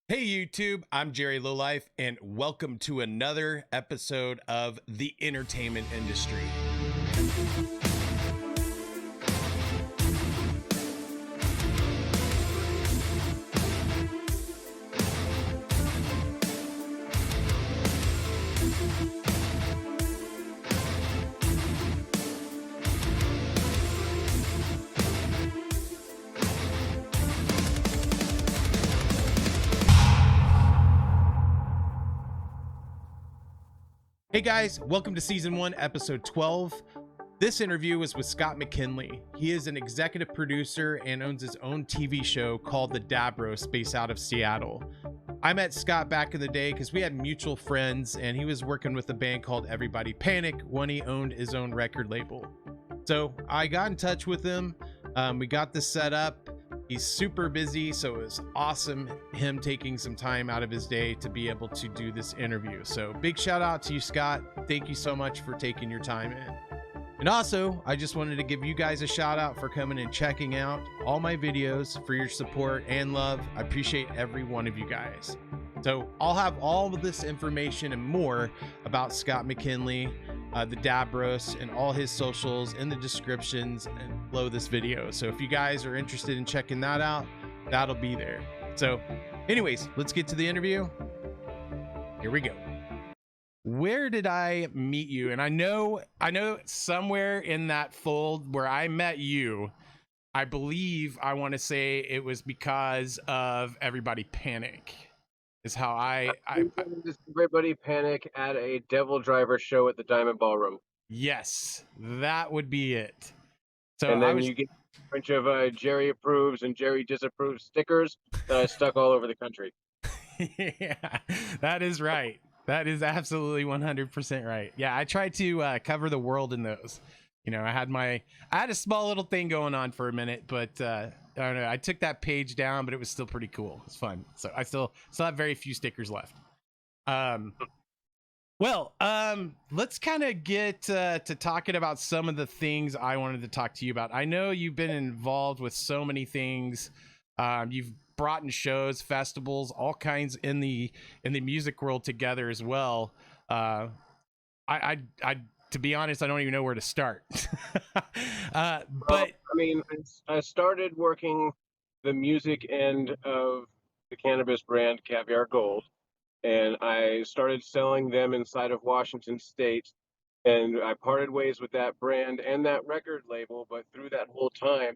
Hey YouTube, I'm Jerry Lowlife, and welcome to another episode of the entertainment industry. Hey guys, welcome to season 1, episode 12. This interview was with Scott Mckinley. He is an executive producer and owns his own TV show called The Dab Roast, based out of Seattle. I met Scott back in the day because we had mutual friends, and he was working with a band called Everybody Panic when he owned his own record label. So I got in touch with him. We got this set up. He's super busy, so it was awesome him taking some time out of his day to be able to do this interview. So big shout out to you, Scott. Thank you so much for taking your time in. And also, I just wanted to give you guys a shout out for coming and checking out all my videos, for your support and love. I appreciate every one of you guys. So I'll have all of this information and more about Scott Mckinley, the Dab Roast, and all his socials in the descriptions and below this video. So if you guys are interested in checking that out, that'll be there. So anyways, let's get to the interview. Here we go. Where did I meet you? And I know somewhere in that fold where I met you, I believe I want to say it was because of Everybody Panic. Is how I Everybody Panic at a Devil Driver show at the Diamond Ballroom. Yes, that would be it. So and then you get a bunch of Jerry approves and Jerry disapproves stickers that I stuck all over the country. Yeah, that is right. That is absolutely 100% right. Yeah, I tried to cover the world in those. You know, I had a small little thing going on for a minute, but I don't know. I took that page down, but it was still pretty cool. It's fun. So I still have very few stickers left. Let's kind of get to talking about some of the things I wanted to talk to you about. I know you've been involved with so many things. You've brought in shows, festivals, all kinds in the music world together as well. I to be honest, I don't even know where to start. I mean, I started working the music end of the cannabis brand Caviar Gold, and I started selling them inside of Washington State. And I parted ways with that brand and that record label, but through that whole time,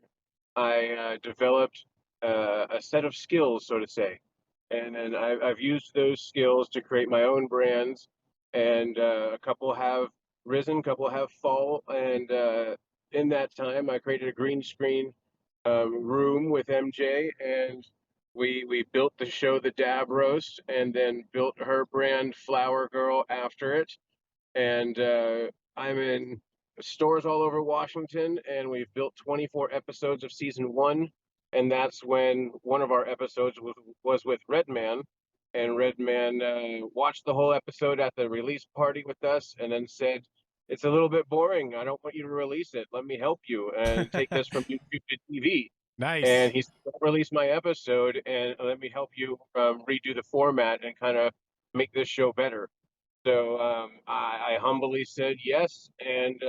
I developed a set of skills, so to say. And then I've used those skills to create my own brands, and a couple have risen, a couple have fall. And in that time, I created a green screen room with MJ, and we built the show The Dab Roast, and then built her brand Flower Girl after it. And I'm in stores all over Washington, and we've built 24 episodes of season 1. And that's when one of our episodes was with Redman, and Redman watched the whole episode at the release party with us, and then said, "It's a little bit boring. I don't want you to release it. Let me help you and take this from YouTube to TV." Nice. And he said, "Don't release my episode, and let me help you redo the format and kind of make this show better." So I humbly said yes, and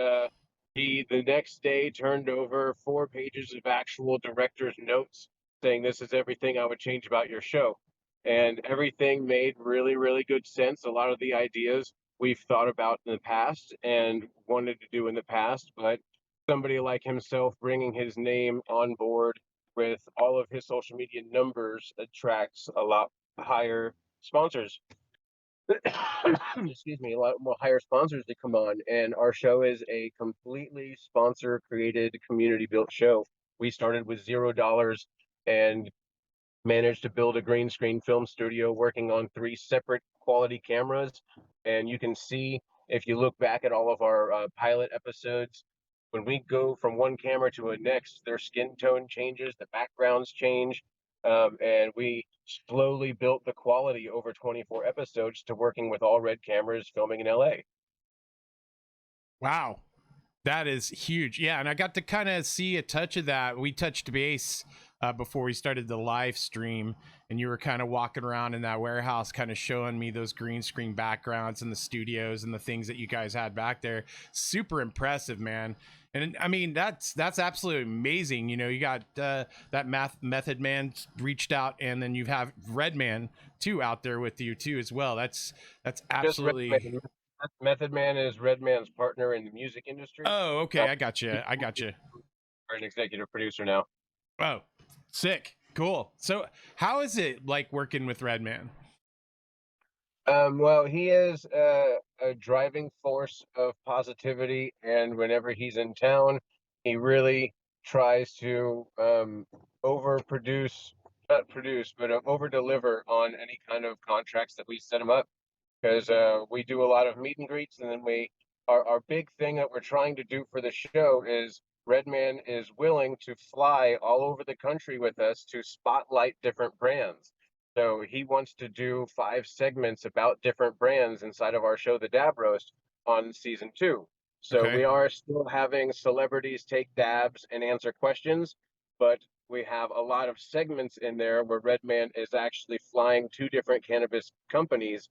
he the next day turned over 4 pages of actual director's notes, saying, "This is everything I would change about your show." And everything made really, really good sense. A lot of the ideas we've thought about in the past and wanted to do in the past, but somebody like himself bringing his name on board with all of his social media numbers attracts a lot higher sponsors. Excuse me, a lot more higher sponsors to come on. And our show is a completely sponsor created, community built show. We started with $0 and managed to build a green screen film studio working on 3 separate quality cameras. And you can see, if you look back at all of our pilot episodes, when we go from one camera to a next, their skin tone changes, the backgrounds change, and we slowly built the quality over 24 episodes to working with all red cameras filming in LA. Wow. That is huge. Yeah, and I got to kind of see a touch of that. We touched base before we started the live stream, and you were kind of walking around in that warehouse, kind of showing me those green screen backgrounds and the studios and the things that you guys had back there. Super impressive, man. And I mean, that's absolutely amazing. You know, you got that Method Man reached out, and then you have Redman too out there with you too as well. That's absolutely. Method Man is Redman's partner in the music industry. Oh, okay, I got you. We're an executive producer now. Oh, sick, cool. So, how is it like working with Redman? Well, he is a driving force of positivity, and whenever he's in town, he really tries to overproduce, not produce, but over deliver on any kind of contracts that we set him up. Because we do a lot of meet and greets, and then our big thing that we're trying to do for the show is Redman is willing to fly all over the country with us to spotlight different brands. So he wants to do 5 segments about different brands inside of our show, The Dab Roast, on season 2. So Okay. we are still having celebrities take dabs and answer questions, but we have a lot of segments in there where Redman is actually flying to different cannabis companies,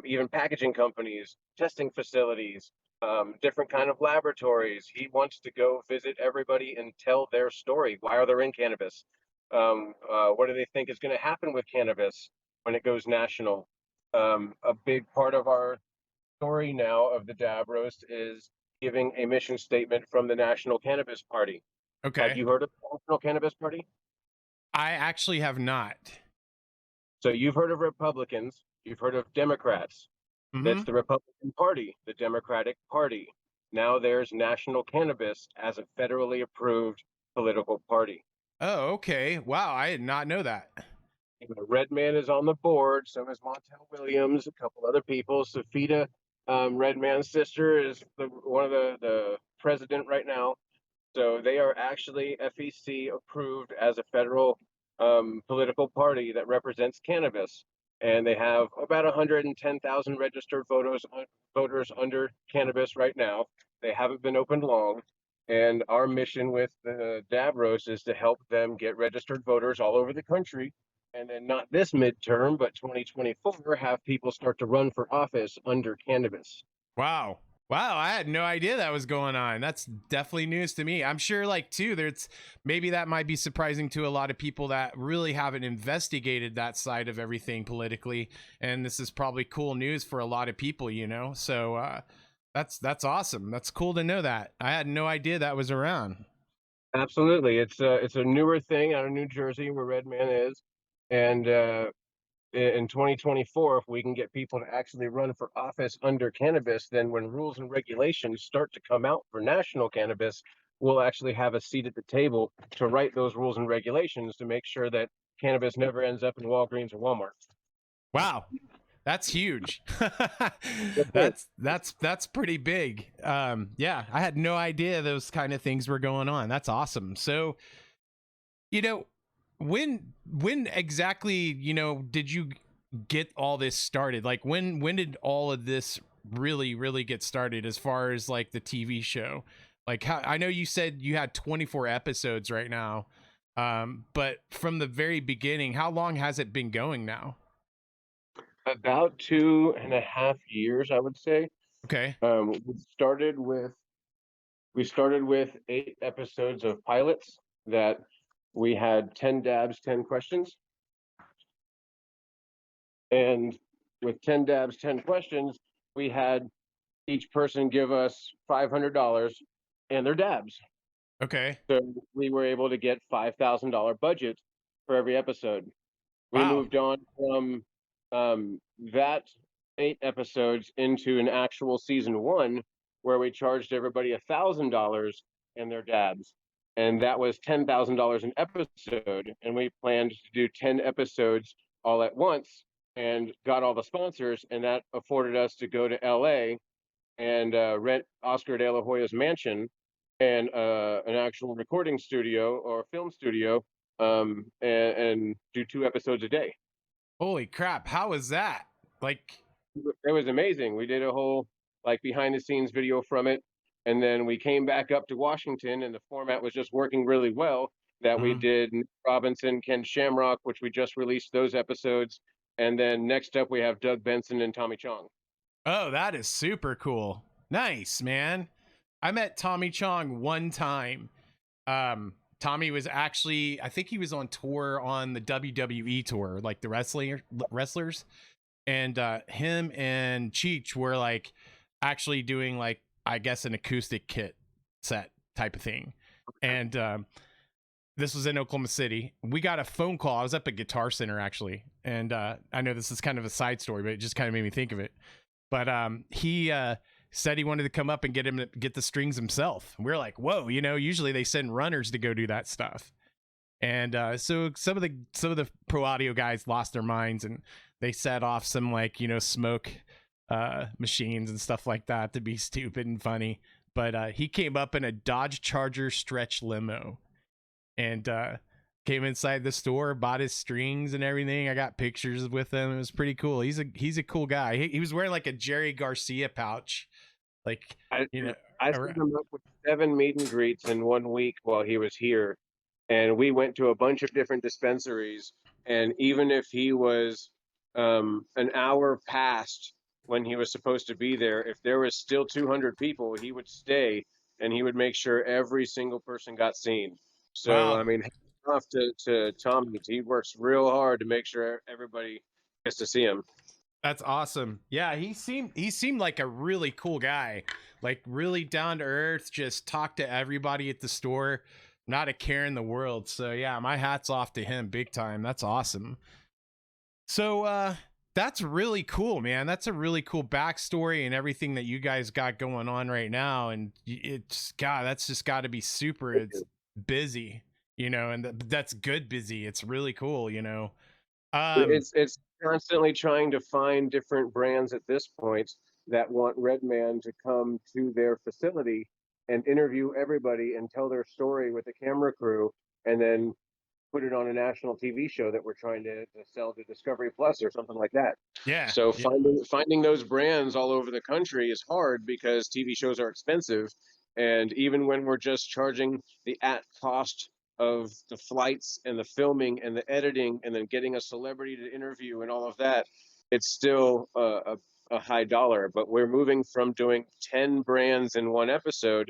even packaging companies, testing facilities, different kind of laboratories. He wants to go visit everybody and tell their story. Why are they in cannabis? What do they think is going to happen with cannabis when it goes national? A big part of our story now of the Dab Roast is giving a mission statement from the National Cannabis Party. Have Okay. you heard of the National Cannabis Party? I actually have not. So you've heard of Republicans, you've heard of Democrats. Mm-hmm. That's the Republican Party, the Democratic Party. Now there's National Cannabis as a federally approved political party. Oh, okay. Wow, I did not know that. Redman is on the board. So is Montel Williams, a couple other people. Safita, Redman's sister, is one of the president right now. So they are actually FEC approved as a federal political party that represents cannabis. And they have about 110,000 registered voters under cannabis right now. They haven't been opened long. And our mission with the Dab Roast is to help them get registered voters all over the country. And then not this midterm, but 2024, have people start to run for office under cannabis. Wow. Wow, I had no idea that was going on. That's definitely news to me. I'm sure, like, too, there's maybe that might be surprising to a lot of people that really haven't investigated that side of everything politically. And this is probably cool news for a lot of people, you know? So that's awesome. That's cool to know that. I had no idea that was around. Absolutely. It's a newer thing out of New Jersey where Redman is. And in 2024, if we can get people to actually run for office under cannabis, then when rules and regulations start to come out for national cannabis, we'll actually have a seat at the table to write those rules and regulations to make sure that cannabis never ends up in Walgreens or Walmart. Wow. That's huge. That's pretty big. Yeah, I had no idea those kind of things were going on. That's awesome. So, you know, when exactly, you know, did you get all this started? Like when did all of this really get started as far as like the TV show? Like how I know you said you had 24 episodes right now. But from the very beginning, how long has it been going now? About 2.5 years, I would say. Okay. We started with 8 episodes of pilots that we had 10 dabs, 10 questions. And with 10 dabs, 10 questions, we had each person give us $500 and their dabs. Okay. So we were able to get $5,000 budget for every episode. We Wow. moved on from that 8 episodes into an actual season 1 where we charged everybody $1,000 and their dabs. And that was $10,000 an episode. And we planned to do 10 episodes all at once and got all the sponsors. And that afforded us to go to LA and rent Oscar de la Hoya's mansion and an actual recording studio or film studio, and do 2 episodes a day. Holy crap. How was that? Like, it was amazing. We did a whole like behind the scenes video from it. And then we came back up to Washington and the format was just working really well. that we Mhm. did Nick Robinson, Ken Shamrock, which we just released those episodes. And then next up, we have Doug Benson and Tommy Chong. Oh, that is super cool. Nice, man. I met Tommy Chong one time. Tommy was actually, I think he was on tour on the WWE tour, like the wrestlers, and him and Cheech were like actually doing like, I guess, an acoustic kit set type of thing. And this was in Oklahoma City. We got a phone call. I was up at Guitar Center actually, and I know this is kind of a side story, but it just kind of made me think of it. But he said he wanted to come up and get the strings himself. And we are like, whoa, usually they send runners to go do that stuff. And so some of the pro audio guys lost their minds, and they set off some like smoke machines and stuff like that to be stupid and funny. But he came up in a Dodge Charger stretch limo, and came inside the store, bought his strings and everything. I got pictures with him. It was pretty cool. He's a cool guy. He was wearing like a Jerry Garcia pouch, like I set him up with 7 meet and greets in 1 week while he was here, and we went to a bunch of different dispensaries. And even if he was an hour past when he was supposed to be there, if there was still 200 people, he would stay and he would make sure every single person got seen. So wow. I mean, off to Tommy. He works real hard to make sure everybody gets to see him. That's awesome. Yeah, he seemed like a really cool guy, like really down to earth, just talk to everybody at the store, not a care in the world. So yeah, my hat's off to him big time. That's awesome. So that's really cool, man. That's a really cool backstory and everything that you guys got going on right now. And it's that's just got to be super. It's busy, and that's good busy. It's really cool, It's constantly trying to find different brands at this point that want Redman to come to their facility and interview everybody and tell their story with a camera crew, and then put it on a national TV show that we're trying to sell to Discovery Plus or something like that. Yeah. So Yeah. finding those brands all over the country is hard because TV shows are expensive, and even when we're just charging the at cost of the flights and the filming and the editing and then getting a celebrity to interview and all of that, it's still a high dollar. But we're moving from doing 10 brands in one episode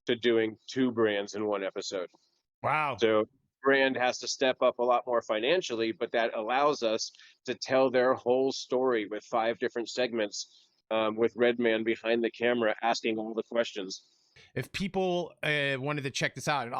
to doing 2 brands in one episode. Wow. So brand has to step up a lot more financially, but that allows us to tell their whole story with 5 different segments, with Redman behind the camera asking all the questions. If people wanted to check this out, and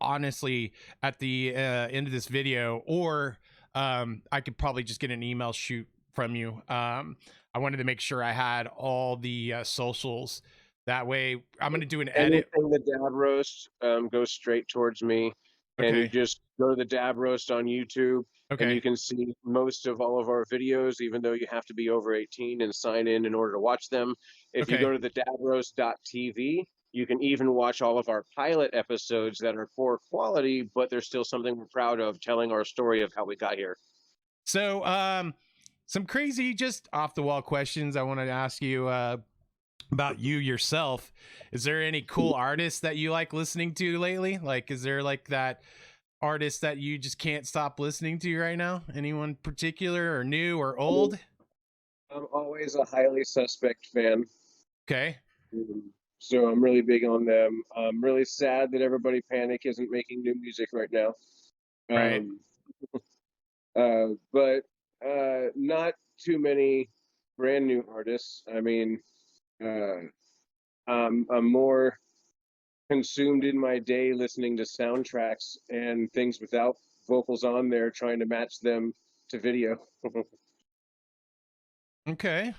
honestly, at the end of this video, or I could probably just get an email shoot from you. I wanted to make sure I had all the socials. That way, I'm going to do an edit. Anything the Dab Roast goes straight towards me. And you Okay. just go to the Dab Roast on YouTube, and you Okay. can see most of all of our videos, even though you have to be over 18 and sign in order to watch them. If you Okay. go to the dabroast.tv, you can even watch all of our pilot episodes that are poor quality, but there's still something we're proud of, telling our story of how we got here. So, some crazy, just off the wall questions I wanted to ask you about you yourself. Is there any cool artists that you like listening to lately? Like, is there like that artist that you just can't stop listening to right now? Anyone particular, or new or old? I'm always a Highly Suspect fan. Okay. So I'm really big on them. I'm really sad that Everybody Panic isn't making new music right now. Right. Um, but not too many brand new artists. I mean, I'm more consumed in my day listening to soundtracks and things without vocals on there, trying to match them to video. Okay.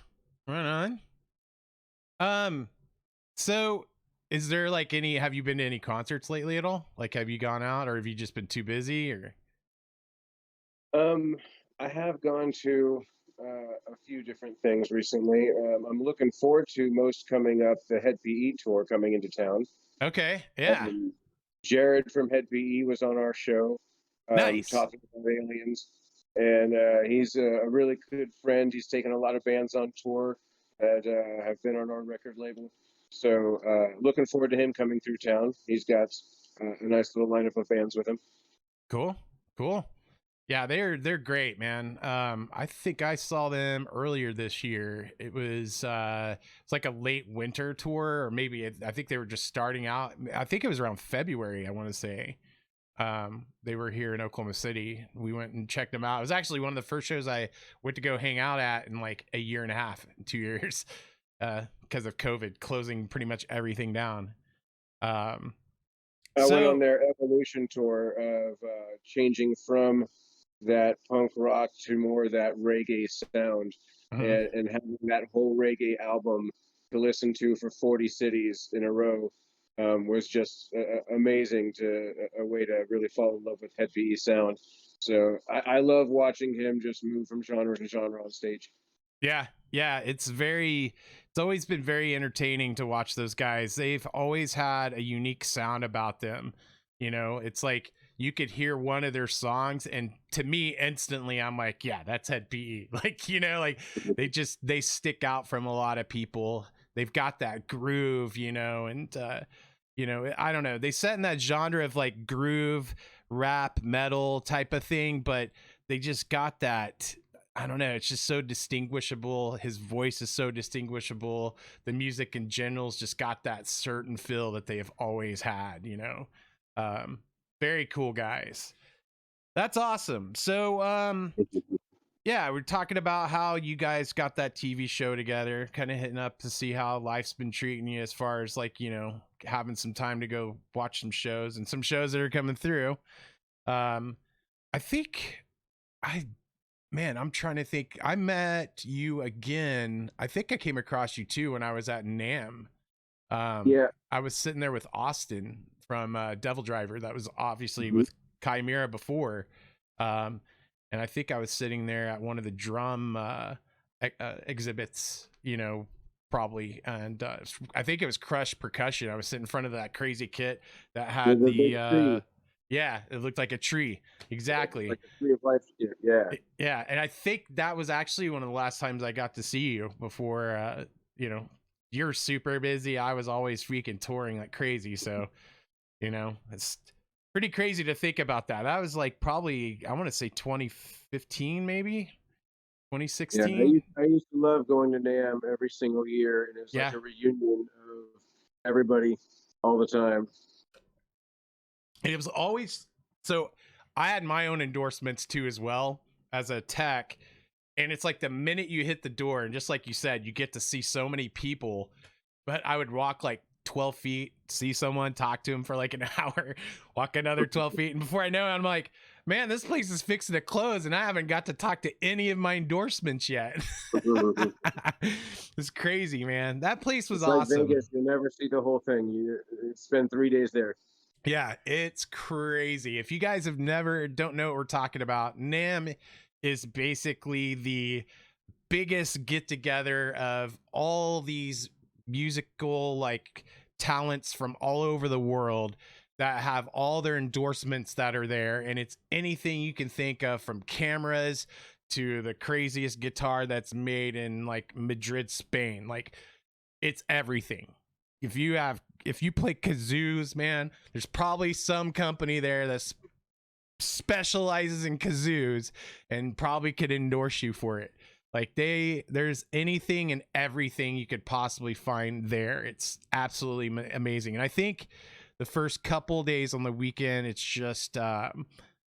Right on. So is there like have you been to any concerts lately at all? Like, have you gone out, or have you just been too busy, or? I have gone to a few different things recently. I'm looking forward to most coming up the Head PE tour coming into town. Okay. Yeah. Jared from Head PE was on our show, Nice. talking about aliens, and he's a really good friend. He's taken a lot of bands on tour that have been on our record label. So looking forward to him coming through town. He's got a nice little lineup of bands with him. Cool. Cool. Yeah, they're great, man. I think I saw them earlier this year. It's like a late winter tour, or maybe I think they were just starting out. I think it was around February, I want to say. They were here in Oklahoma City. We went and checked them out. It was actually one of the first shows I went to go hang out at in like a year and a half, 2 years, because of COVID closing pretty much everything down. I went on their Evolution tour of changing from that punk rock to more of that reggae sound, and having that whole reggae album to listen to for 40 cities in a row was just amazing, a way to really fall in love with Head PE sound. So I love watching him just move from genre to genre on stage. Yeah, it's always been very entertaining to watch those guys. They've always had a unique sound about them. You know, it's like you could hear one of their songs, and to me instantly I'm like, yeah, that's Head PE. Like, you know, like they stick out from a lot of people. They've got that groove, you know, and you know, I don't know, they set in that genre of like groove rap metal type of thing, but they just got that, I don't know, it's just so distinguishable. His voice is so distinguishable. The music in general's just got that certain feel that they have always had, you know. Very cool guys. That's awesome. So yeah, we're talking about how you guys got that TV show together, kind of hitting up to see how life's been treating you as far as like, you know, having some time to go watch some shows and some shows that are coming through. I think I'm trying to think. I met you again. I think I came across you too when I was at NAMM. Yeah, I was sitting there with Austin from Devil Driver. That was obviously with Chimera before. And I think I was sitting there at one of the drum exhibits, you know, probably. And I think it was Crush Percussion. I was sitting in front of that crazy kit that had yeah, it looked like a tree. Exactly. like a tree of life. Yeah. Yeah. And I think that was actually one of the last times I got to see you before, you know, you're super busy. I was always freaking touring like crazy. So, you know, it's pretty crazy to think about that. That was like probably, I want to say 2015, maybe 2016. Yeah, I used to love going to NAMM every single year, and it was like a reunion of everybody all the time. And it was always, so I had my own endorsements too as well as a tech, and it's like the minute you hit the door, and just like you said, you get to see so many people. But I would walk like 12 feet, see someone, talk to him for like an hour, walk another 12 feet, and before I know it, I'm like, man, this place is fixing to close, and I haven't got to talk to any of my endorsements yet. It's crazy, man. That place was awesome. Like Vegas, you'll never see the whole thing. You spend 3 days there. Yeah, it's crazy. If you guys don't know what we're talking about, NAMM is basically the biggest get together of all these musical like talents from all over the world that have all their endorsements that are there. And it's anything you can think of, from cameras to the craziest guitar that's made in like Madrid, Spain. Like, it's everything. If you play kazoos, man, there's probably some company there that specializes in kazoos and probably could endorse you for it. Like, there's anything and everything you could possibly find there. It's absolutely amazing. And I think the first couple days on the weekend, it's just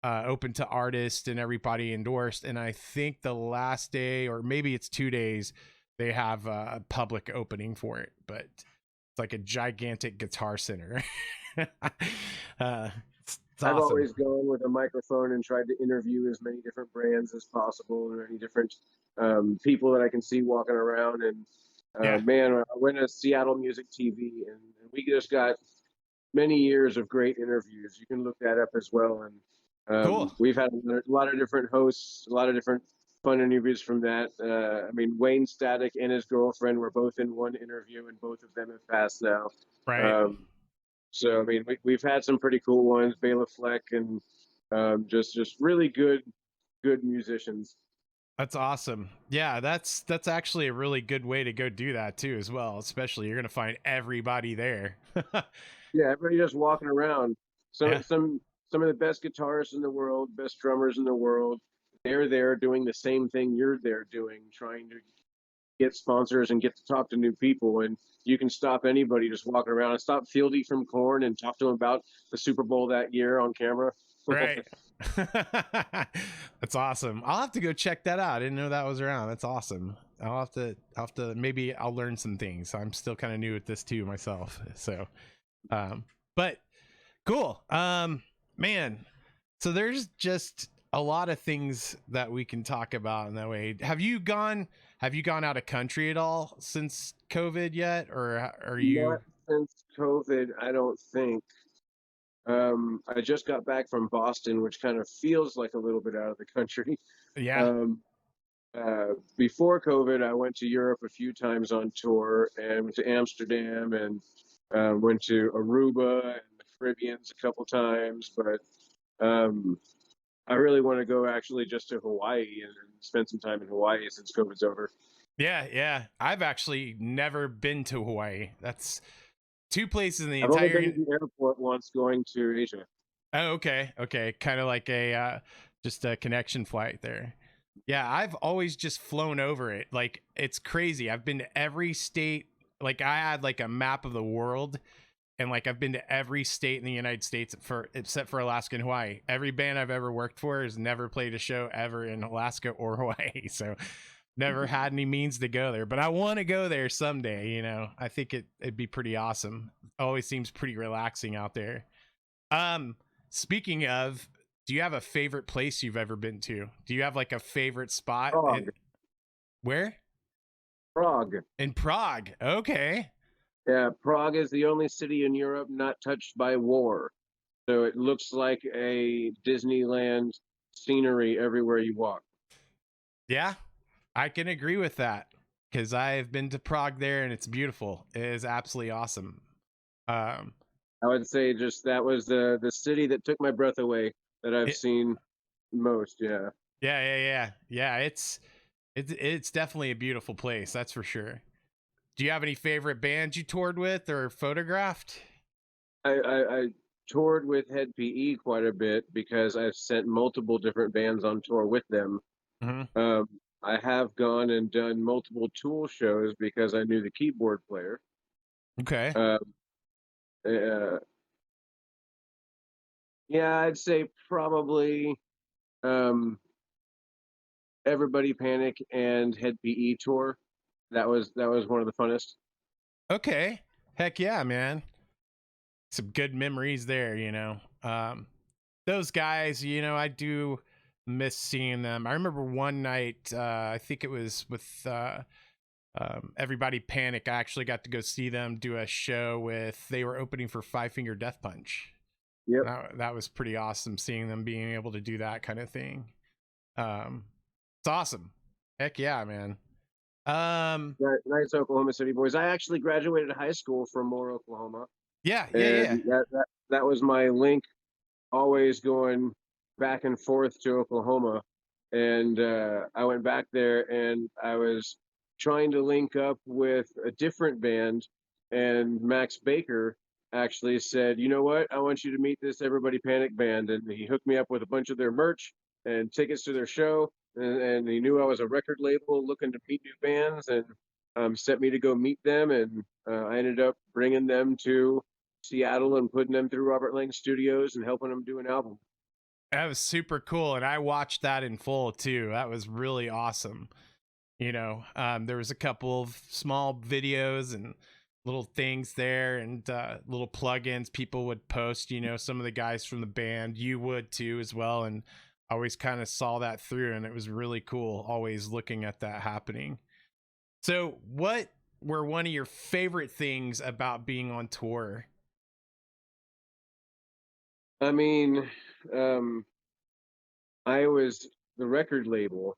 open to artists and everybody endorsed. And I think the last day, or maybe it's 2 days, they have a public opening for it. But it's like a gigantic guitar center. It's awesome. I've always gone with a microphone and tried to interview as many different brands as possible, and many different people that I can see walking around. And man, I went to Seattle Music TV, and we just got many years of great interviews. You can look that up as well. And cool. We've had a lot of different hosts, a lot of different fun interviews from that. I mean, Wayne Static and his girlfriend were both in one interview, and both of them have passed now. Right. So, I mean, we've had some pretty cool ones, Bela Fleck, and just really good musicians. That's awesome. Yeah, that's actually a really good way to go do that too, as well. Especially, you're gonna find everybody there. Yeah, everybody just walking around. Some some of the best guitarists in the world, best drummers in the world. They're there doing the same thing you're there doing, trying to get sponsors and get to talk to new people. And you can stop anybody just walking around and stop Fieldy from Korn and talk to him about the Super Bowl that year on camera. Right. That's awesome. I'll have to go check that out. I didn't know that was around. That's awesome. I'll have to maybe I'll learn some things. I'm still kind of new at this too myself. So but cool. Man, so there's just a lot of things that we can talk about in that way. Have you gone out of country at all since COVID yet, or are you? Not since COVID, I don't think. I just got back from Boston, which kind of feels like a little bit out of the country. Yeah. Before COVID, I went to Europe a few times on tour and went to Amsterdam and went to Aruba and the Caribbeans a couple times. But I really want to go actually just to Hawaii and spend some time in Hawaii since COVID's over. Yeah. I've actually never been to Hawaii. That's two places in the I've entire. only been to the airport once going to Asia. Oh, okay. Kind of like a just a connection flight there. Yeah, I've always just flown over it. Like, it's crazy. I've been to every state. Like, I had like a map of the world, and like I've been to every state in the United States except for Alaska and Hawaii. Every band I've ever worked for has never played a show ever in Alaska or Hawaii. So never had any means to go there, but I want to go there someday. You know, I think it'd be pretty awesome. Always seems pretty relaxing out there. Speaking of, do you have a favorite place you've ever been to? Do you have like a favorite spot? Where? Prague. In Prague. Okay. Yeah, Prague is the only city in Europe not touched by war. So it looks like a Disneyland scenery everywhere you walk. Yeah, I can agree with that because I've been to Prague there and it's beautiful. It is absolutely awesome. I would say just that was the city that took my breath away that I've seen most. Yeah. Yeah. It's definitely a beautiful place. That's for sure. Do you have any favorite bands you toured with or photographed? I toured with Head PE quite a bit because I've sent multiple different bands on tour with them. Mm-hmm. I have gone and done multiple Tool shows because I knew the keyboard player. Okay. Yeah, I'd say probably Everybody Panic and Head PE tour. That was one of the funnest. Okay. Heck yeah, man. Some good memories there, you know. Those guys, you know, I do miss seeing them. I remember one night, I think it was with Everybody Panic. I actually got to go see them do a show with, they were opening for Five Finger Death Punch. Yep. That was pretty awesome, seeing them being able to do that kind of thing. It's awesome. Heck yeah, man. Nice Oklahoma City boys. I actually graduated high school from Moore, Oklahoma. Yeah. That was my link, always going back and forth to Oklahoma. And I went back there and I was trying to link up with a different band. And Max Baker actually said, you know what? I want you to meet this Everybody Panic band. And he hooked me up with a bunch of their merch and tickets to their show. And he knew I was a record label looking to meet new bands and sent me to go meet them. And I ended up bringing them to Seattle and putting them through Robert Lang Studios and helping them do an album. That was super cool. And I watched that in full too. That was really awesome. You know, there was a couple of small videos and little things there and little plugins people would post, you know, some of the guys from the band, you would too as well. And I always kind of saw that through and it was really cool always looking at that happening. So what were one of your favorite things about being on tour? I mean, I was the record label,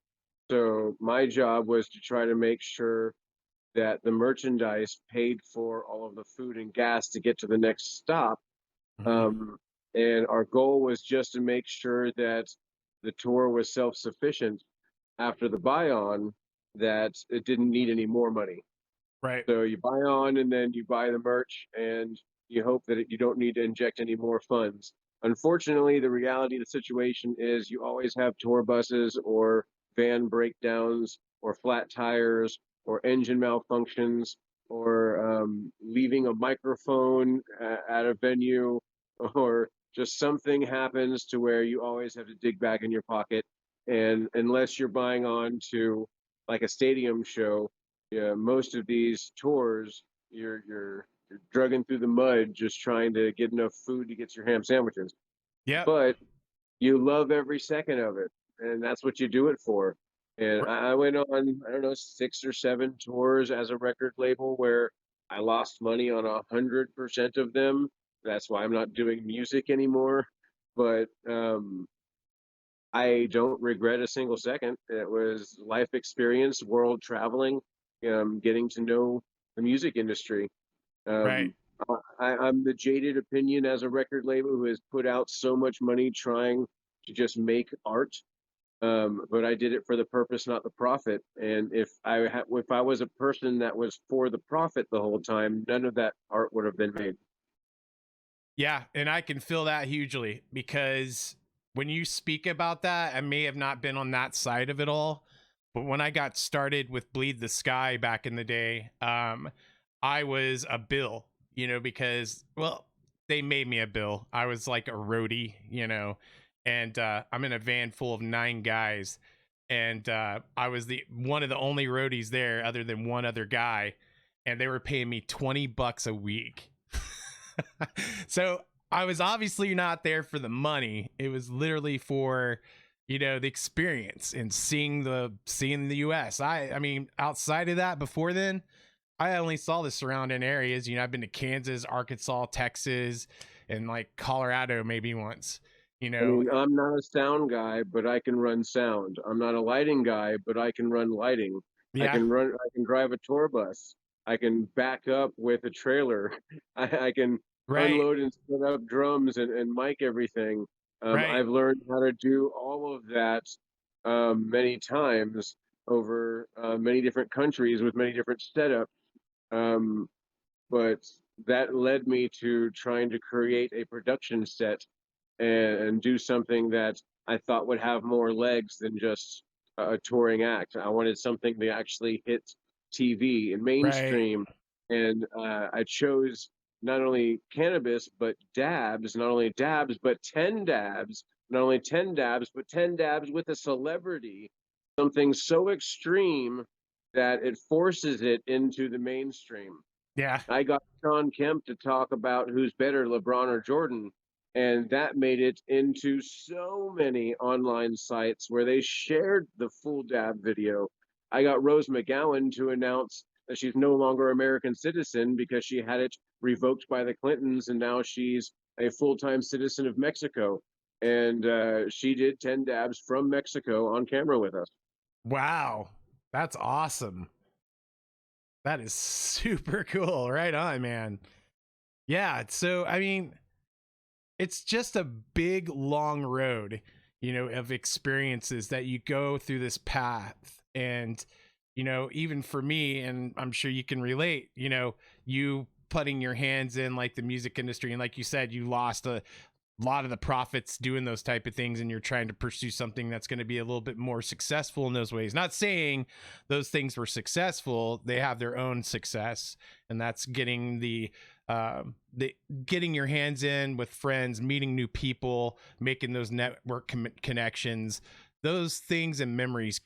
so my job was to try to make sure that the merchandise paid for all of the food and gas to get to the next stop. Mm-hmm. And our goal was just to make sure that the tour was self-sufficient after the buy-on, that it didn't need any more money. Right. So you buy on and then you buy the merch and you hope that you don't need to inject any more funds. Unfortunately, the reality of the situation is you always have tour buses or van breakdowns or flat tires or engine malfunctions or leaving a microphone at a venue, or just something happens to where you always have to dig back in your pocket. And unless you're buying on to like a stadium show, yeah, most of these tours, you're drugging through the mud just trying to get enough food to get your ham sandwiches. Yep. But you love every second of it, and that's what you do it for. And I went on, I don't know, 6 or 7 tours as a record label where I lost money on 100% of them. That's why I'm not doing music anymore. But I don't regret a single second. It was life experience, world traveling, getting to know the music industry. Right. Um, I'm the jaded opinion as a record label who has put out so much money trying to just make art. But I did it for the purpose, not the profit. And if I was a person that was for the profit the whole time, none of that art would have been made. Yeah, and I can feel that hugely because when you speak about that, I may have not been on that side of it all, but when I got started with Bleed the Sky back in the day, I was a bill, because well, they made me a bill. I was like a roadie, and I'm in a van full of 9 guys, and I was the one of the only roadies there, other than one other guy, and they were paying me $20 a week. So I was obviously not there for the money. It was literally for, the experience and seeing the US. I mean, outside of that, before then, I only saw the surrounding areas. I've been to Kansas, Arkansas, Texas, and like Colorado maybe once. I mean, I'm not a sound guy, but I can run sound. I'm not a lighting guy, but I can run lighting. Yeah, I can drive a tour bus. I can back up with a trailer. I can right, unload and set up drums and mic everything. right. I've learned how to do all of that many times over many different countries with many different setups. Um, but that led me to trying to create a production set and do something that I thought would have more legs than just a touring act. I wanted something to actually hit TV and Right. mainstream, and I chose not only cannabis but dabs, not only dabs but 10 dabs, not only 10 dabs but 10 dabs with a celebrity, something so extreme that it forces it into the mainstream. Yeah. I got Sean Kemp to talk about who's better, LeBron or Jordan. And that made it into so many online sites where they shared the full dab video. I got Rose McGowan to announce that she's no longer American citizen because she had it revoked by the Clintons, and now she's a full-time citizen of Mexico. And she did 10 dabs from Mexico on camera with us. Wow. That's awesome. That is super cool. Right on, man. Yeah. So, I mean, it's just a big long road, of experiences that you go through this path. And even for me, and I'm sure you can relate, you putting your hands in like the music industry, and like you said, you lost a lot of the profits doing those type of things, and you're trying to pursue something that's going to be a little bit more successful in those ways. Not saying those things were successful, they have their own success, and that's getting the getting your hands in with friends, meeting new people, making those network connections. Those things and memories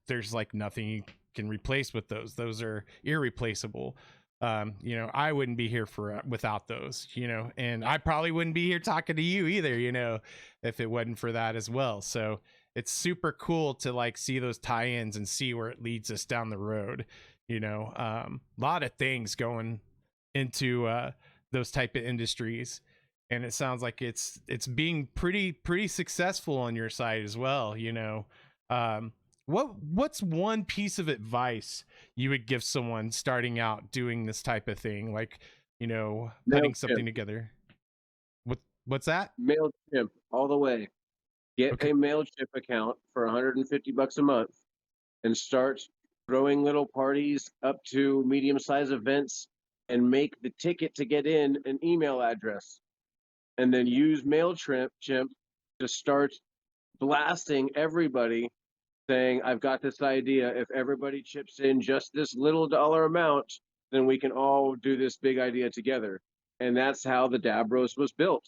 there's like nothing you can replace with those are irreplaceable. I wouldn't be here without those, and I probably wouldn't be here talking to you either, if it wasn't for that as well. So it's super cool to like see those tie-ins and see where it leads us down the road. A lot of things going into those type of industries, and it sounds like it's being pretty successful on your side as well. What's one piece of advice you would give someone starting out doing this type of thing, like putting MailChimp, something together? What's that? MailChimp, all the way. Get Okay. a MailChimp account for $150 a month and start throwing little parties up to medium-sized events and make the ticket to get in an email address. and then use MailChimp to start blasting everybody saying, I've got this idea. If everybody chips in just this little dollar amount, then we can all do this big idea together. And that's how the Dab Roast was built,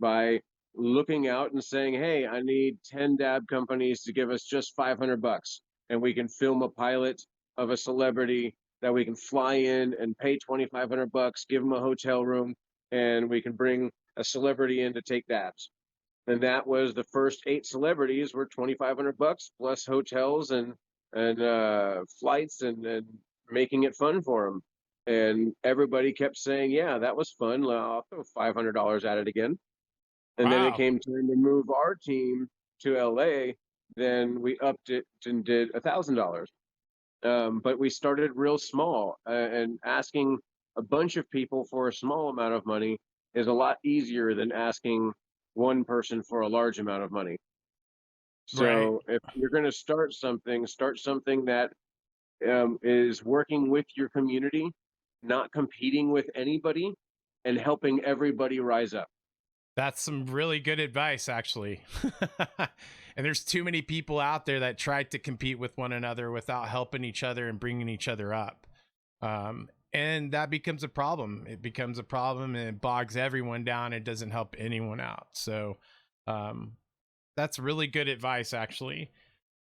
by looking out and saying, hey, I need 10 dab companies to give us just $500, and we can film a pilot of a celebrity that we can fly in and pay $2,500, give them a hotel room, and we can bring a celebrity in to take dabs. And that was the first 8 celebrities were $2,500 plus hotels and flights and making it fun for them. And everybody kept saying, "Yeah, that was fun. I'll throw $500 at it again." And then it Wow. came time to move our team to LA. Then we upped it and did $1,000. But we started real small, and asking a bunch of people for a small amount of money is a lot easier than asking one person for a large amount of money. Right. So if you're going to start something that is working with your community, not competing with anybody, and helping everybody rise up. That's some really good advice, actually. And there's too many people out there that try to compete with one another without helping each other and bringing each other up. And that becomes a problem. It becomes a problem and it bogs everyone down. It doesn't help anyone out. So um, that's really good advice, actually.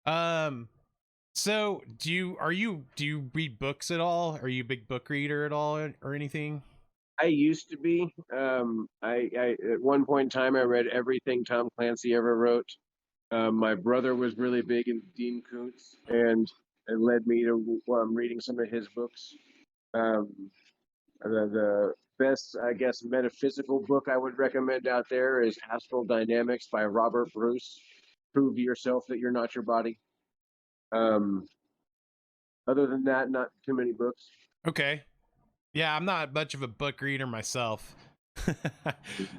Um, so do you read books at all? Are you a big book reader at all or anything? I used to be. I at one point in time I read everything Tom Clancy ever wrote. My brother was really big in Dean Koontz, and it led me to reading some of his books. Um, the best, I guess, metaphysical book I would recommend out there is Astral Dynamics by Robert Bruce. Prove to yourself that you're not your body. Um, Other than that, not too many books. Okay. Yeah, I'm not much of a book reader myself.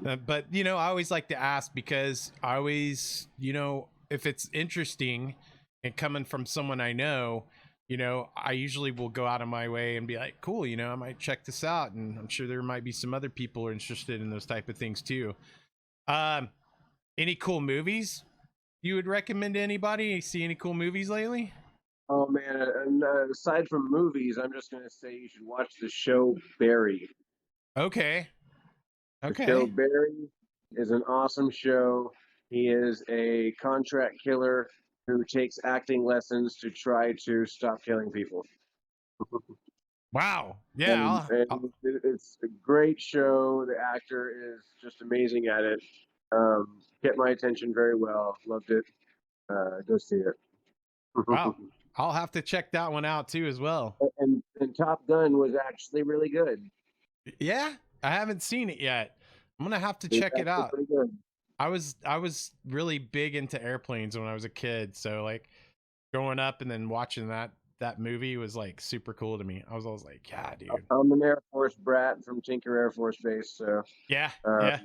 But I always like to ask because I always, if it's interesting and coming from someone I know, I usually will go out of my way and be like, cool, I might check this out, and I'm sure there might be some other people who are interested in those type of things too. Um, any cool movies you would recommend to anybody? See any cool movies lately? Oh man! And aside from movies, I'm just gonna say you should watch the show Barry. Okay. The show Okay. Barry is an awesome show. He is a contract killer who takes acting lessons to try to stop killing people. Wow. Yeah. And it's a great show. The actor is just amazing at it. Kept my attention very well. Loved it. Go see it. Wow. I'll have to check that one out too as well. And Top Gun was actually really good. Yeah, I haven't seen it yet. I'm gonna have to It's check it actually out. pretty good. I was really big into airplanes when I was a kid, so like growing up and then watching that movie was like super cool to me. I was always like, yeah, dude. I'm an Air Force brat from Tinker Air Force Base, so Yeah, uh, yeah.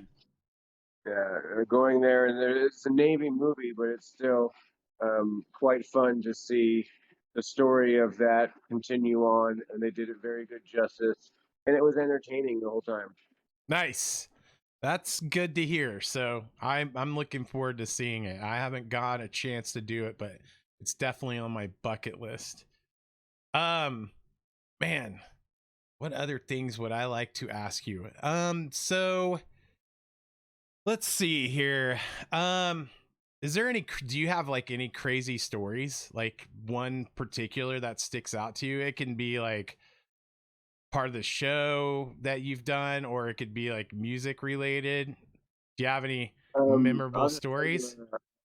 yeah, going there, and it's a Navy movie, but it's still quite fun to see the story of that continue on, and they did it very good justice, and it was entertaining the whole time. Nice. That's good to hear. So I'm looking forward to seeing it. I haven't got a chance to do it, but it's definitely on my bucket list. Um, man, what other things would I like to ask you? So let's see here. Is there any, do you have like any crazy stories? Like one particular that sticks out to you? It can be like part of the show that you've done, or it could be like music related. Do you have any memorable I'll just tell you stories?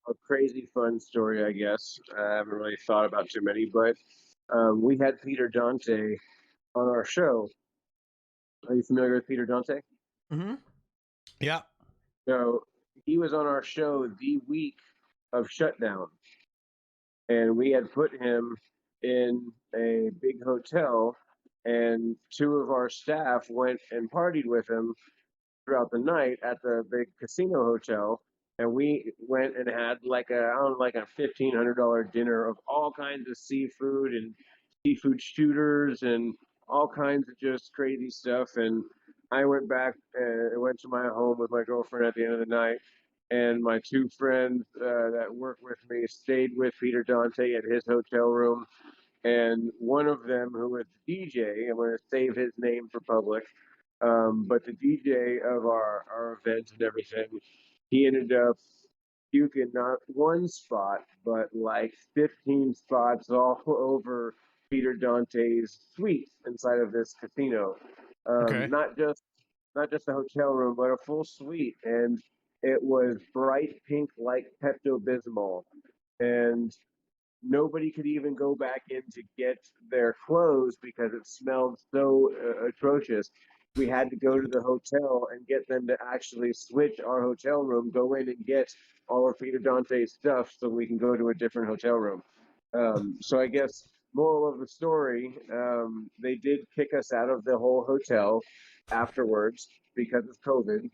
a crazy fun story, I guess. I haven't really thought about too many, but we had Peter Dante on our show. Are you familiar with Peter Dante? Mm-hmm. Yeah. So he was on our show the week of shutdown, and we had put him in a big hotel, and two of our staff went and partied with him throughout the night at the big casino hotel, and we went and had like a I don't know, like a $1,500 dinner of all kinds of seafood and seafood shooters and all kinds of just crazy stuff. And I went back and went to my home with my girlfriend at the end of the night. And my two friends that work with me stayed with Peter Dante at his hotel room. And one of them, who was the DJ, I'm going to save his name for public, but the DJ of our event and everything, he ended up puking not one spot, but like 15 spots all over Peter Dante's suite inside of this casino. Okay. Not just a hotel room, but a full suite, and it was bright pink like Pepto Bismol, and nobody could even go back in to get their clothes because it smelled so atrocious. We had to go to the hotel and get them to actually switch our hotel room, go in and get all of Peter Dante's stuff so we can go to a different hotel room. So I guess moral of the story, they did kick us out of the whole hotel afterwards because of COVID.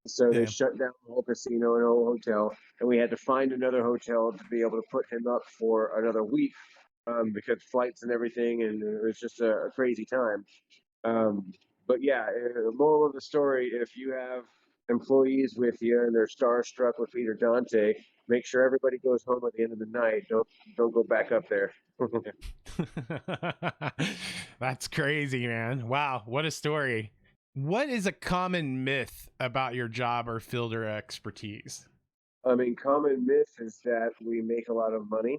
So they Damn. shut down the whole casino and the whole hotel, and we had to find another hotel to be able to put him up for another week because flights and everything, and it was just a crazy time. Um, but yeah, moral of the story: if you have employees with you and they're starstruck with Peter Dante, make sure everybody goes home at the end of the night. Don't go back up there. That's crazy, man. Wow, what a story. What is a common myth about your job or field or expertise? I mean, common myth is that we make a lot of money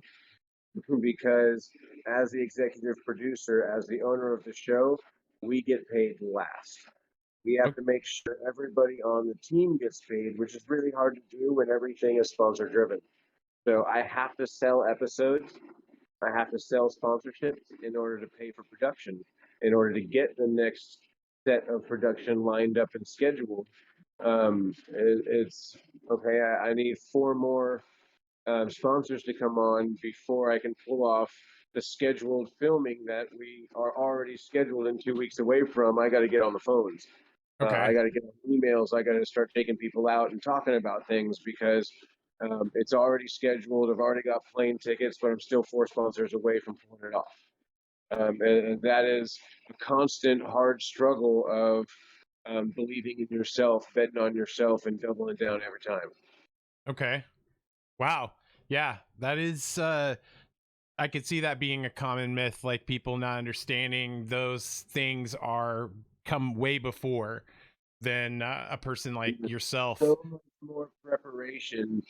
because as the executive producer, as the owner of the show, we get paid last. We have O- to make sure everybody on the team gets paid, which is really hard to do when everything is sponsor driven. So I have to sell episodes, I have to sell sponsorships in order to pay for production, in order to get the next set of production lined up and scheduled. It's okay. I need four more sponsors to come on before I can pull off the scheduled filming that we are already scheduled and 2 weeks away from. I got to get on the phones. I Okay. got to get on emails. I got to start taking people out and talking about things because it's already scheduled. I've already got plane tickets, but I'm still four sponsors away from pulling it off. And that is a constant hard struggle of believing in yourself, betting on yourself, and doubling down every time. Okay. Wow. Yeah, that is I could see that being a common myth, like people not understanding those things are come way before than a person like yourself. So much more preparation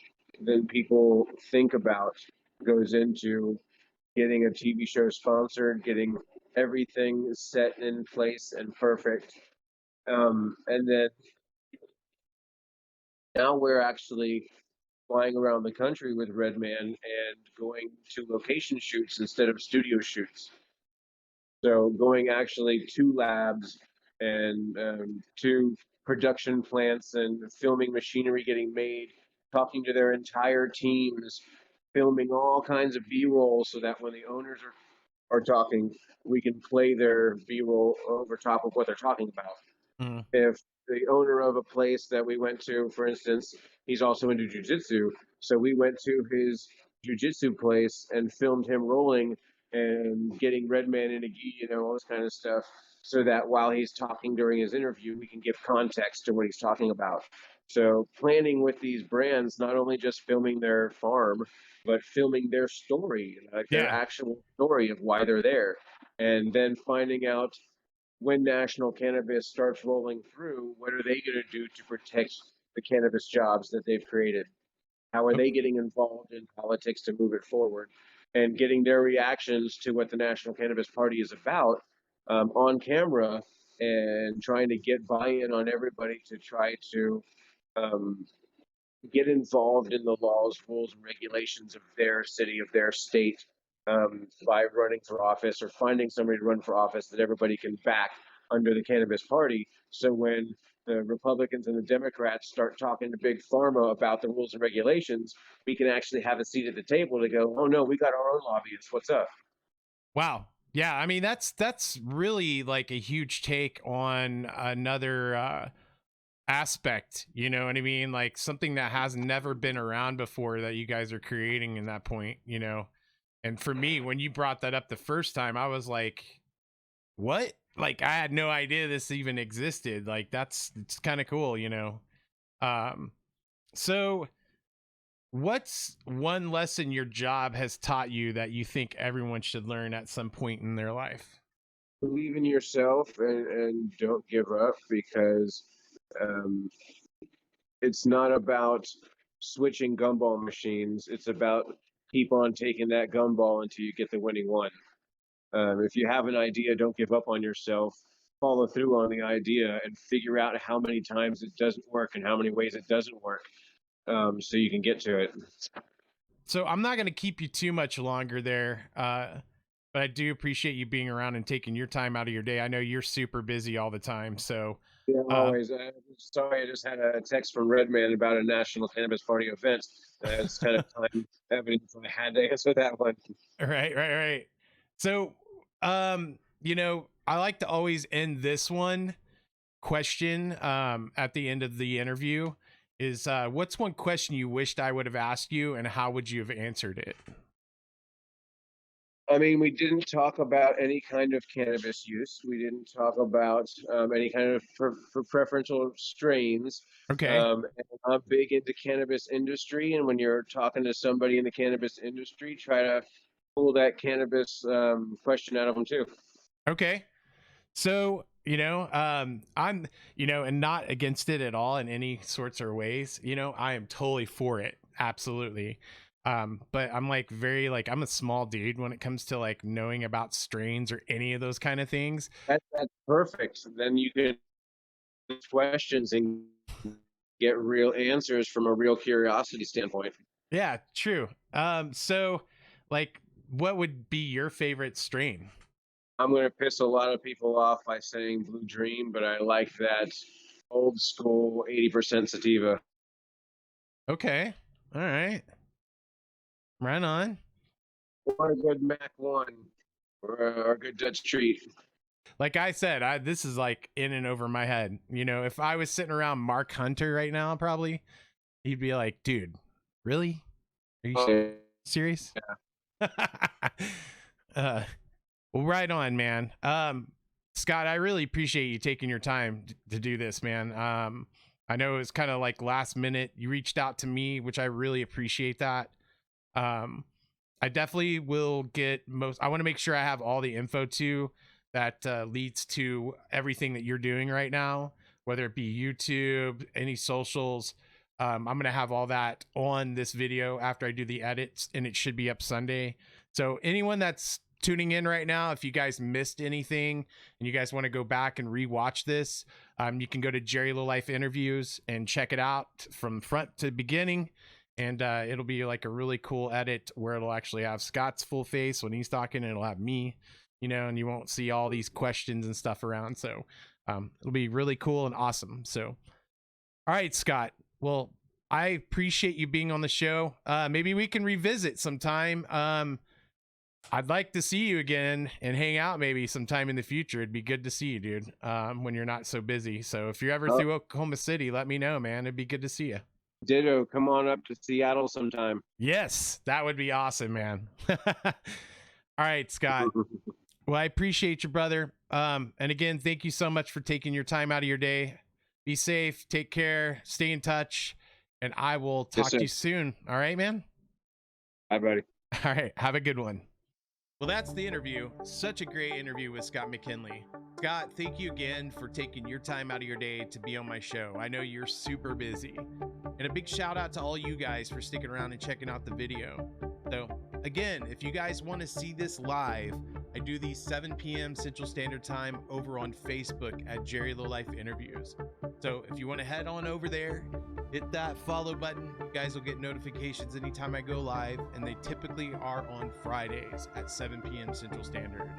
than people think about goes into getting a TV show sponsored, getting everything set in place and perfect. And then now we're actually flying around the country with Redman and going to location shoots instead of studio shoots. So going actually to labs and to production plants and filming machinery getting made, talking to their entire teams, filming all kinds of B-roll so that when the owners are talking, we can play their B-roll over top of what they're talking about. Mm. If the owner of a place that we went to, for instance, he's also into jujitsu, so we went to his jujitsu place and filmed him rolling and getting Redman in a gi, all this kind of stuff, so that while he's talking during his interview, we can give context to what he's talking about. So planning with these brands, not only just filming their farm, but filming their story, like their Yeah. actual story of why they're there, and then finding out when national cannabis starts rolling through, what are they going to do to protect the cannabis jobs that they've created? How are O- they getting involved in politics to move it forward and getting their reactions to what the National Cannabis Party is about on camera and trying to get buy-in on everybody to try to um, get involved in the laws, rules, and regulations of their city, of their state, by running for office or finding somebody to run for office that everybody can back under the Cannabis Party. So when the Republicans and the Democrats start talking to Big Pharma about the rules and regulations, we can actually have a seat at the table to go, oh no, we got our own lobbyists. What's up? Wow. Yeah, I mean that's really like a huge take on another aspect, you know what I mean? Like something that has never been around before that you guys are creating in that point, And for me, when you brought that up the first time, I was like, what? like I had no idea this even existed. Like it's kind of cool, you know. So what's one lesson your job has taught you that you think everyone should learn at some point in their life? Believe in yourself and don't give up, because um, it's not about switching gumball machines. It's about keep on taking that gumball until you get the winning one. If you have an idea, don't give up on yourself. Follow through on the idea and figure out how many times it doesn't work and how many ways it doesn't work, so you can get to it. So I'm not going to keep you too much longer there, but I do appreciate you being around and taking your time out of your day. I know you're super busy all the time, so Yeah, uh, always. Sorry, I just had a text from Redman about a national cannabis party event. It's kind of time evident, so I had to answer that one. right. So, you know, I like to always end this one question at the end of the interview is what's one question you wished I would have asked you and how would you have answered it? I mean, we didn't talk about any kind of cannabis use. We didn't talk about any kind of preferential strains. Okay. And I'm big into cannabis industry, and when you're talking to somebody in the cannabis industry, try to pull that cannabis question out of them too. Okay. So, you know, I'm, you know, and not against it at all in any sorts or ways. You know, I am totally for it. Absolutely. But I'm like very like I'm a small dude when it comes to like knowing about strains or any of those kind of things. That's perfect. Then you can ask questions and get real answers from a real curiosity standpoint. Yeah, true. So like what would be your favorite strain? I'm going to piss a lot of people off by saying Blue Dream, but I like that old school 80% sativa. Okay. All right. Right on. Or a good Mac 1, or a good Dutch treat. Like I said, this is like in and over my head. You know, if I was sitting around Mark Hunter right now, probably he'd be like, dude, really? Are you serious? Yeah. uh, well, right on, man. Scott, I really appreciate you taking your time to do this, man. I know it was kind of like last minute. You reached out to me, which I really appreciate that. I definitely will get I want to make sure I have all the info too that leads to everything that you're doing right now, whether it be YouTube, any socials. I'm going to have all that on this video after I do the edits, and it should be up Sunday. So anyone that's tuning in right now, if you guys missed anything and you guys want to go back and rewatch this, you can go to Jerry Lowlife interviews and check it out from front to beginning. And it'll be like a really cool edit where it'll actually have Scott's full face when he's talking, and it'll have me, you know, and you won't see all these questions and stuff around. So it'll be really cool and awesome. So, all right, Scott. Well, I appreciate you being on the show. Maybe we can revisit sometime. I'd like to see you again and hang out maybe sometime in the future. It'd be good to see you, dude, when you're not so busy. So if you're ever through Oklahoma City, let me know, man. It'd be good to see you. Ditto. Come on up to Seattle sometime. Yes, that would be awesome, man. All right, Scott. Well, I appreciate you, brother. And again, thank you so much for taking your time out of your day. Be safe, take care, stay in touch, and I will talk to you soon. All right, man? Bye, buddy. All right, have a good one. Well, that's the interview. Such a great interview with Scott Mckinley. Scott, thank you again for taking your time out of your day to be on my show. I know you're super busy. And a big shout out to all you guys for sticking around and checking out the video. So, again, if you guys want to see this live, I do these 7 p.m. Central Standard Time over on Facebook at Jerry Lowlife Interviews. So if you want to head on over there, hit that follow button. You guys will get notifications anytime I go live, and they typically are on Fridays at 7 p.m. Central Standard.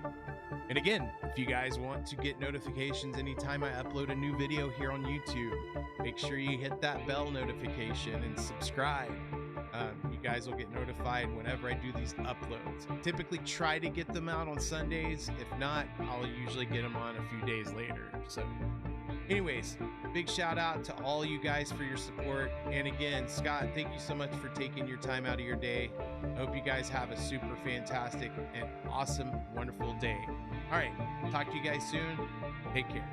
And again, if you guys want to get notifications anytime I upload a new video here on YouTube, make sure you hit that bell notification and subscribe. You guys will get notified whenever I do these uploads. I typically try to get them out on Sundays. If not, I'll usually get them on a few days later. So Anyways, big shout out to all you guys for your support. And again, Scott, thank you so much for taking your time out of your day. I hope you guys have a super fantastic and awesome, wonderful day. All right, talk to you guys soon. Take care.